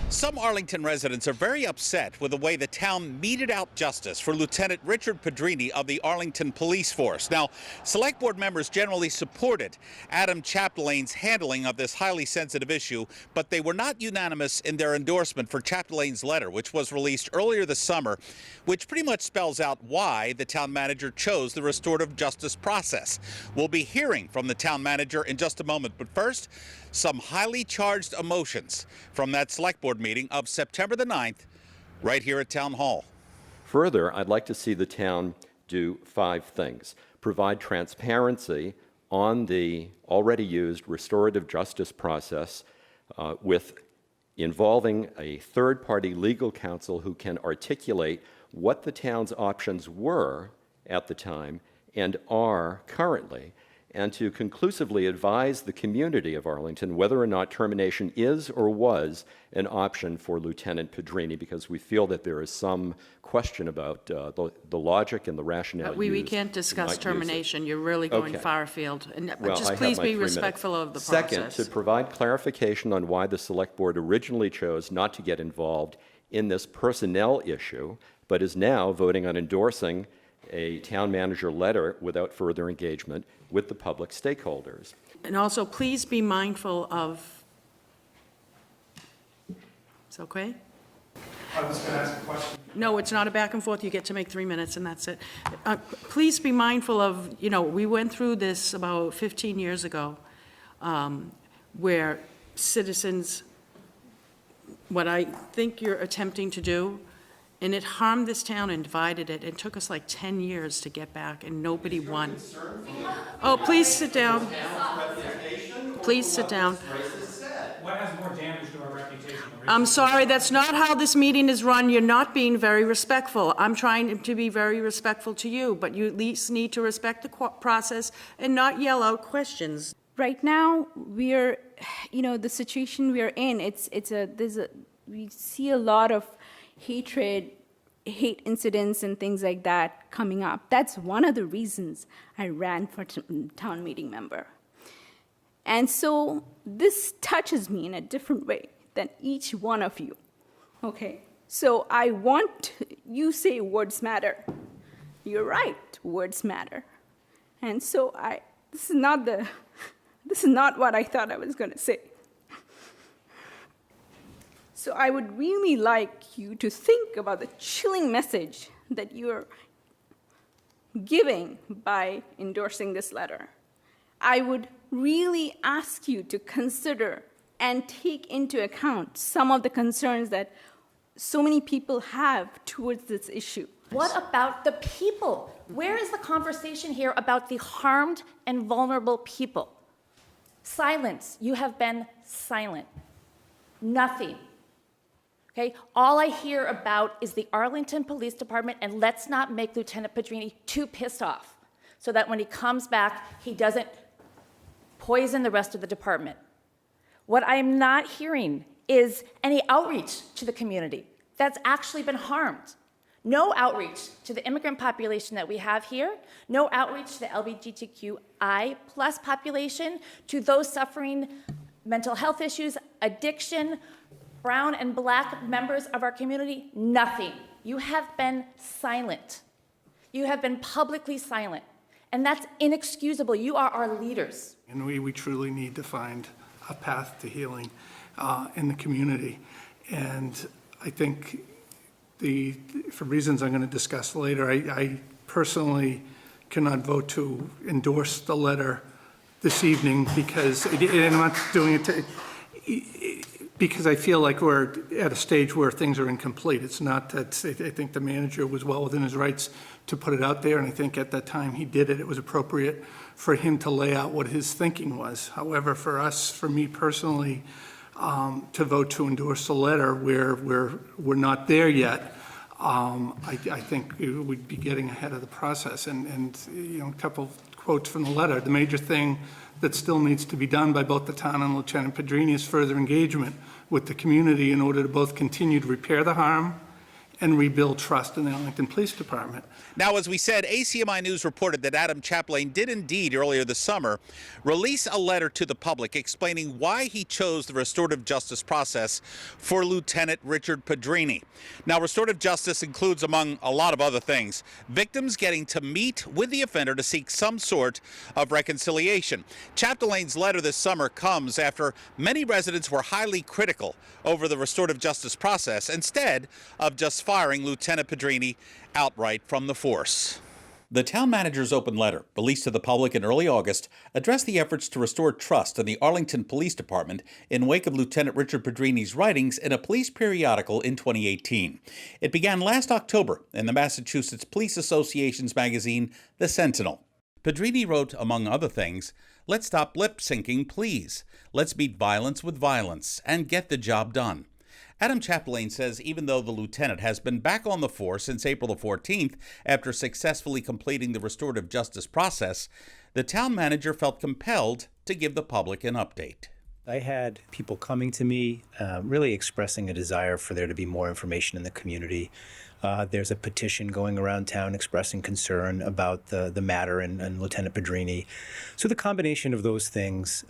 Some Arlington residents are very upset with the way the town meted out justice for Lieutenant Richard Pedrini of the Arlington Police Force. Now, select board members generally supported Adam Chapdelaine's handling of this highly sensitive issue, but they were not unanimous in their endorsement for Chapdelaine's letter, which was released earlier this summer, which pretty much spells out why the town manager chose the restorative justice process. We'll be hearing from the town manager in just a moment, but first, some highly charged emotions from that select board meeting of September the 9th, right here at Town Hall. Further, I'd like to see the town do 5 things. Provide transparency on the already used restorative justice process with involving a third-party legal counsel who can articulate what the town's options were at the time and are currently, and to conclusively advise the community of Arlington whether or not termination is or was an option for Lieutenant Pedrini, because we feel that there is some question about the logic and the rationale we can't discuss termination. You're really going far afield. And well, just please be respectful of the process. Second, to provide clarification on why the Select Board originally chose not to get involved in this personnel issue, but is now voting on endorsing a town manager letter without further engagement with the public stakeholders. And also, please be mindful of, it's okay? I was going to ask a question. No, it's not a back and forth. You get to make 3 minutes and that's it. Please be mindful of, we went through this about 15 years ago, where citizens, what I think you're attempting to do, and it harmed this town and divided it. It took us like 10 years to get back, and nobody won. Oh, please sit down. Please sit down. What has more damage to our reputation? I'm sorry, that's not how this meeting is run. You're not being very respectful. I'm trying to be very respectful to you, but you at least need to respect the process and not yell out questions. Right now, we're, the situation we're in, we see a lot of hatred, hate incidents and things like that coming up. That's one of the reasons I ran for town meeting member. And so this touches me in a different way than each one of you. Okay, so you say words matter. You're right, words matter. And so this is not what I thought I was going to say. So I would really like you to think about the chilling message that you're giving by endorsing this letter. I would really ask you to consider and take into account some of the concerns that so many people have towards this issue. What about the people? Where is the conversation here about the harmed and vulnerable people? Silence. You have been silent. Nothing. Okay? All I hear about is the Arlington Police Department, and let's not make Lieutenant Pedrini too pissed off so that when he comes back, he doesn't poison the rest of the department. What I am not hearing is any outreach to the community that's actually been harmed. No outreach to the immigrant population that we have here, no outreach to the LGBTQI+ population, to those suffering mental health issues, addiction, brown and black members of our community, nothing. You have been silent. You have been publicly silent. And that's inexcusable. You are our leaders. And we truly need to find a path to healing in the community. And I think for reasons I'm going to discuss later, I personally cannot vote to endorse the letter this evening because, and I'm not doing it because I feel like we're at a stage where things are incomplete. It's not that I think the manager was well within his rights to put it out there, and I think at that time he did it. It was appropriate for him to lay out what his thinking was. However, for me personally, to vote to endorse the letter where we're not there yet, I think we'd be getting ahead of the process. And a couple of quotes from the letter. The major thing that still needs to be done by both the town and Lieutenant Pedrini is further engagement with the community in order to both continue to repair the harm and rebuild trust in the Arlington Police Department. Now, as we said, ACMi News reported that Adam Chapdelaine did indeed, earlier this summer, release a letter to the public explaining why he chose the restorative justice process for Lieutenant Richard Pedrini. Now, restorative justice includes, among a lot of other things, victims getting to meet with the offender to seek some sort of reconciliation. Chapdelaine's letter this summer comes after many residents were highly critical over the restorative justice process instead of just firing Lieutenant Pedrini outright from the force. The town manager's open letter, released to the public in early August, addressed the efforts to restore trust in the Arlington Police Department in wake of Lieutenant Richard Pedrini's writings in a police periodical in 2018. It began last October in the Massachusetts Police Association's magazine, The Sentinel. Pedrini wrote, among other things, "Let's stop lip-syncing, please. Let's beat violence with violence and get the job done." Adam Chapdelaine says even though the lieutenant has been back on the force since April the 14th after successfully completing the restorative justice process, the town manager felt compelled to give the public an update. I had people coming to me really expressing a desire for there to be more information in the community. There's a petition going around town expressing concern about the matter and Lieutenant Pedrini. So the combination of those things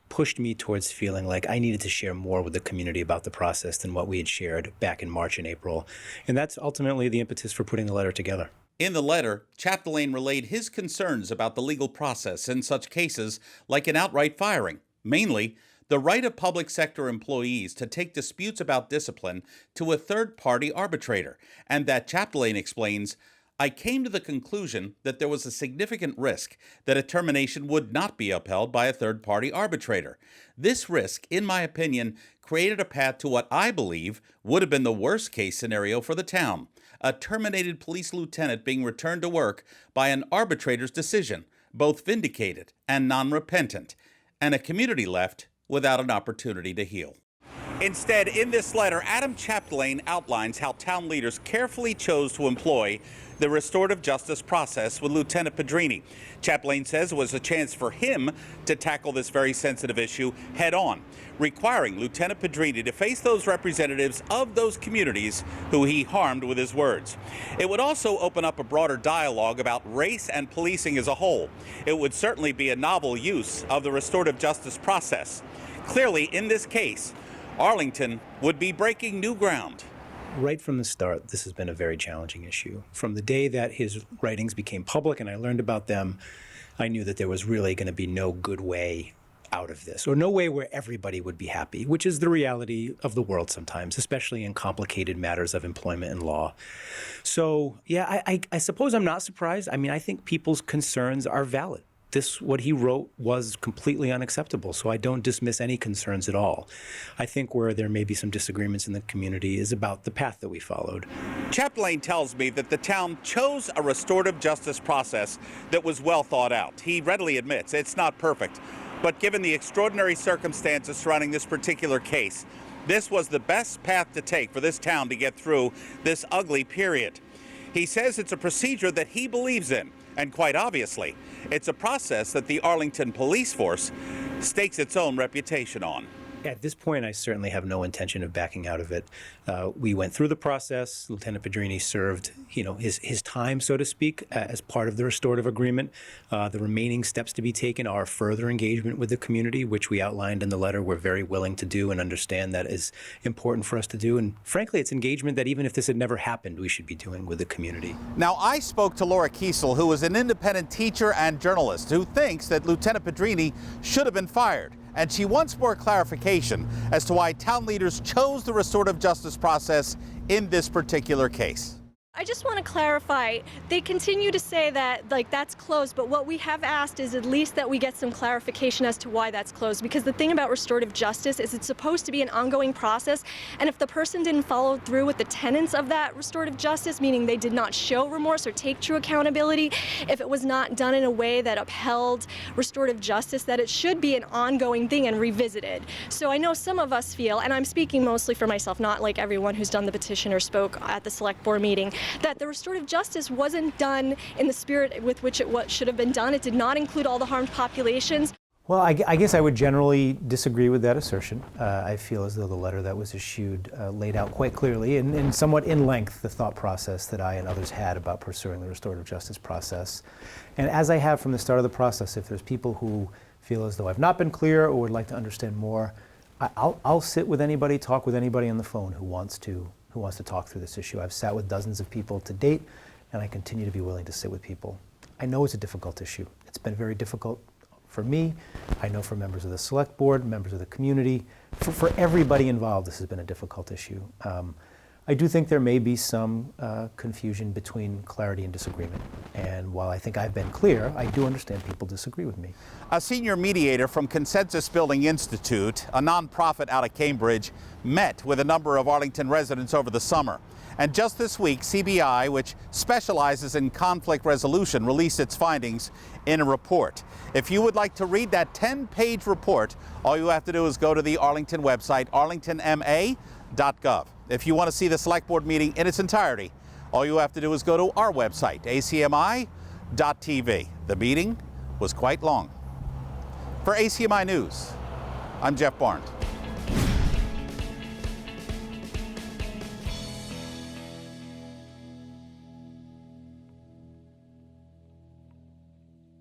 pushed me towards feeling like I needed to share more with the community about the process than what we had shared back in March and April. And that's ultimately the impetus for putting the letter together. In the letter, Chapdelaine relayed his concerns about the legal process in such cases like an outright firing, mainly the right of public sector employees to take disputes about discipline to a third-party arbitrator, and that Chapdelaine explains, "I came to the conclusion that there was a significant risk that a termination would not be upheld by a third-party arbitrator. This risk, in my opinion, created a path to what I believe would have been the worst-case scenario for the town, a terminated police lieutenant being returned to work by an arbitrator's decision, both vindicated and non-repentant, and a community left without an opportunity to heal." Instead, in this letter, Adam Chapdelaine outlines how town leaders carefully chose to employ the restorative justice process with Lieutenant Pedrini. Chapdelaine says it was a chance for him to tackle this very sensitive issue head on, requiring Lieutenant Pedrini to face those representatives of those communities who he harmed with his words. It would also open up a broader dialogue about race and policing as a whole. It would certainly be a novel use of the restorative justice process. Clearly, in this case, Arlington would be breaking new ground. Right from the start, this has been a very challenging issue. From the day that his writings became public and I learned about them, I knew that there was really going to be no good way out of this, or no way where everybody would be happy, which is the reality of the world sometimes, especially in complicated matters of employment and law. So, yeah, I suppose I'm not surprised. I mean, I think people's concerns are valid. What he wrote was completely unacceptable, so I don't dismiss any concerns at all. I think where there may be some disagreements in the community is about the path that we followed. Chapdelaine tells me that the town chose a restorative justice process that was well thought out. He readily admits it's not perfect, but given the extraordinary circumstances surrounding this particular case, this was the best path to take for this town to get through this ugly period. He says it's a procedure that he believes in, and quite obviously, it's a process that the Arlington police force stakes its own reputation on. At this point, I certainly have no intention of backing out of it. We went through the process. Lieutenant Pedrini served, his time, so to speak, as part of the restorative agreement. The remaining steps to be taken are further engagement with the community, which we outlined in the letter we're very willing to do and understand that is important for us to do. And frankly, it's engagement that even if this had never happened, we should be doing with the community. Now, I spoke to Laura Kiesel, who is an independent teacher and journalist who thinks that Lieutenant Pedrini should have been fired. And she wants more clarification as to why town leaders chose the restorative justice process in this particular case. I just want to clarify, they continue to say that that's closed, but what we have asked is at least that we get some clarification as to why that's closed, because the thing about restorative justice is it's supposed to be an ongoing process, and if the person didn't follow through with the tenets of that restorative justice, meaning they did not show remorse or take true accountability, if it was not done in a way that upheld restorative justice, that it should be an ongoing thing and revisited. So I know some of us feel, and I'm speaking mostly for myself, not like everyone who's done the petition or spoke at the select board meeting, that the restorative justice wasn't done in the spirit with which it should have been done. It did not include all the harmed populations. Well, I guess I would generally disagree with that assertion. I feel as though the letter that was issued laid out quite clearly and somewhat in length the thought process that I and others had about pursuing the restorative justice process. And as I have from the start of the process, if there's people who feel as though I've not been clear or would like to understand more, I'll sit with anybody, talk with anybody on the phone who wants to talk through this issue. I've sat with dozens of people to date, and I continue to be willing to sit with people. I know it's a difficult issue. It's been very difficult for me. I know for members of the select board, members of the community, for everybody involved, this has been a difficult issue. I do think there may be some confusion between clarity and disagreement. And while I think I've been clear, I do understand people disagree with me. A senior mediator from Consensus Building Institute, a nonprofit out of Cambridge, met with a number of Arlington residents over the summer. And just this week, CBI, which specializes in conflict resolution, released its findings in a report. If you would like to read that 10-page report, all you have to do is go to the Arlington website, arlingtonma.gov. If you want to see the select board meeting in its entirety, all you have to do is go to our website, acmi.tv. The meeting was quite long. For ACMi News, I'm Jeff Barnes.